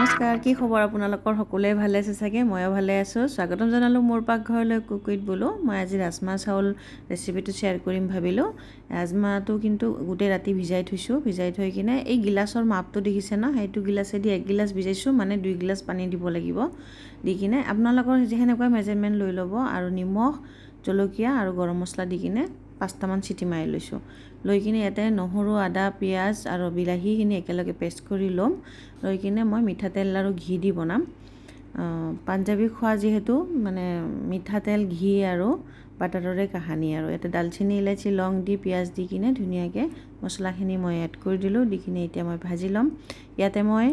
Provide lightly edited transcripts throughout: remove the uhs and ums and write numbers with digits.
নমস্কাৰ, কি খবৰ আপোনালোকৰ? সকলোৱে ভালে আছে চাগে? ময়ো ভালে আছোঁ। স্বাগতম জনালোঁ মোৰ পাকঘৰলৈ কুক উইথ বুলু। মই আজি ৰাজমা চাউল ৰেচিপিটো শ্বেয়াৰ কৰিম ভাবিলোঁ। ৰাজমাটো কিন্তু গোটেই ৰাতি ভিজাই থৈছোঁ। ভিজাই থৈ কিনে এই গিলাচৰ মাপটো দেখিছে ন, সেইটো গিলাচেদি 1 গিলাচ ভিজাইছোঁ, মানে 2 গিলাচ পানী দিব লাগিব। দি কিনে আপোনালোকৰ যেনেকুৱা মেজাৰমেণ্ট লৈ ল'ব আৰু নিমখ, জলকীয়া আৰু গৰম মছলা দি কিনে 5টামান চিটি মাৰি লৈছোঁ। লৈ কিনে ইয়াতে নহৰু, আদা, পিঁয়াজ আৰু বিলাহীখিনি একেলগে পেষ্ট কৰি ল'ম। লৈ কিনে মই মিঠাতেল আৰু ঘি দি বনাম। পাঞ্জাবী খোৱা যিহেতু মানে মিঠাতেল, ঘি আৰু বাটাৰৰে কাহানি আৰু ইয়াতে দালচেনি, ইলাচি, লং দি পিঁয়াজ দি কিনে ধুনীয়াকৈ মছলাখিনি মই এড কৰি দিলোঁ। দি কিনে এতিয়া মই ভাজি ল'ম। ইয়াতে মই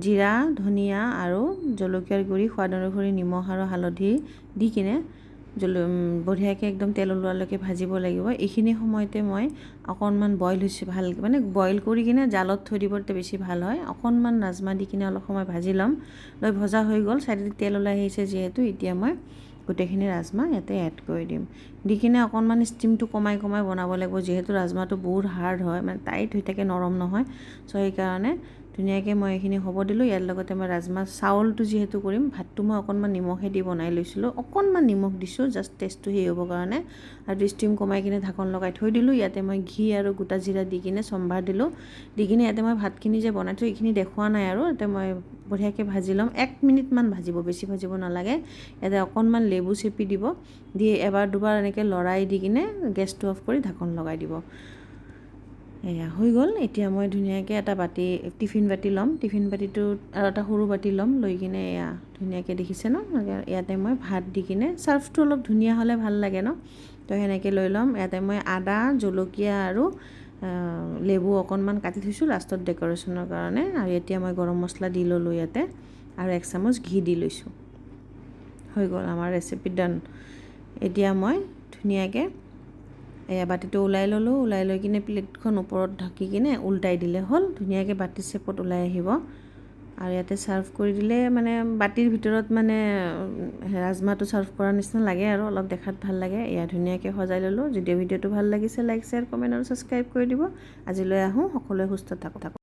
জিৰা, ধনিয়া আৰু জলকীয়াৰ গুড়ি, সোৱাদ অনুসৰি নিমখ আৰু হালধি দি কিনে বঢ়িয়াকৈ একদম তেল ওলোৱালৈকে ভাজিব লাগিব। এইখিনি সময়তে মই অকণমান বইল হৈছে ভালকৈ, মানে বইল কৰি কিনে জালত থৈ দিব বেছি ভাল হয়। অকণমান ৰাজমা দি কিনে অলপ সময় ভাজি ল'ম। লৈ ভজা হৈ গ'ল, চাইডেদি তেল ওলাই আহিছে যিহেতু, এতিয়া মই গোটেইখিনি ৰাজমা ইয়াতে এড কৰি দিম। দি কিনে অকণমান ষ্টিমটো কমাই কমাই বনাব লাগিব, যিহেতু ৰাজমাটো বহুত হাৰ্ড হয়, মানে টাইট হৈ থাকে, নৰম নহয়। চ' সেইকাৰণে ধুনীয়াকৈ মই এইখিনি হ'ব দিলোঁ। ইয়াৰ লগতে মই ৰাজমা চাউলটো যিহেতু কৰিম, ভাতটো মই অকণমান নিমখেদি বনাই লৈছিলোঁ, অকণমান নিমখ দিছোঁ জাষ্ট টেষ্টটো সেই হ'বৰ কাৰণে। আৰু ষ্টিম কমাই কিনে ঢাকন লগাই থৈ দিলোঁ। ইয়াতে মই ঘি আৰু গোটা জিৰা দি কিনে চম্ভাৰ দিলোঁ। দি কিনে ইয়াতে মই ভাতখিনি যে বনাই থৈ এইখিনি দেখুওৱা নাই আৰু ইয়াতে মই বঢ়িয়াকৈ ভাজি ল'ম। 1 মিনিটমান ভাজিব, বেছি ভাজিব নালাগে। ইয়াতে অকণমান লেবু চেপি দিব, দি এবাৰ দুবাৰ এনেকৈ লৰাই দি কিনে গেছটো অফ কৰি ঢাকন লগাই দিব। এয়া হৈ গ'ল। এতিয়া মই ধুনীয়াকৈ এটা বাটি, টিফিন বাটি ল'ম। টিফিন বাটিটোত আৰু এটা সৰু বাটি ল'ম। লৈ কিনে এয়া ধুনীয়াকৈ দেখিছে ন, ইয়াতে মই ভাত দি কিনে, চাৰ্ভটো অলপ ধুনীয়া হ'লে ভাল লাগে ন, তো সেনেকৈ লৈ ল'ম। ইয়াতে মই আদা, জলকীয়া আৰু লেবু অকণমান কাটি থৈছোঁ লাষ্টত ডেক'ৰেশ্যনৰ কাৰণে। আৰু এতিয়া মই গৰম মছলা দি ল'লোঁ ইয়াতে, আৰু 1 চামুচ ঘি দি লৈছোঁ। হৈ গ'ল আমাৰ ৰেচিপি ডান। এতিয়া মই ধুনীয়াকৈ এয়া বাতিটো ওলাই ল'লোঁ। ওলাই লৈ কিনে প্লেটখন ওপৰত ঢাকি কিনে উল্টাই দিলে হ'ল, ধুনীয়াকৈ বাতি চেপত ওলাই আহিব। আৰু ইয়াতে চাৰ্ভ কৰি দিলে মানে বাতিৰ ভিতৰত মানে ৰাজমাটো চাৰ্ভ কৰাৰ নিচিনা লাগে আৰু অলপ দেখাত ভাল লাগে। এয়া ধুনীয়াকৈ সজাই ল'লোঁ। যদি ভিডিঅ'টো ভাল লাগিছে, লাইক, শ্বেয়াৰ, কমেণ্ট আৰু ছাবস্ক্ৰাইব কৰি দিব। আজিলৈ আহোঁ। সকলোৱে সুস্থ থাকক।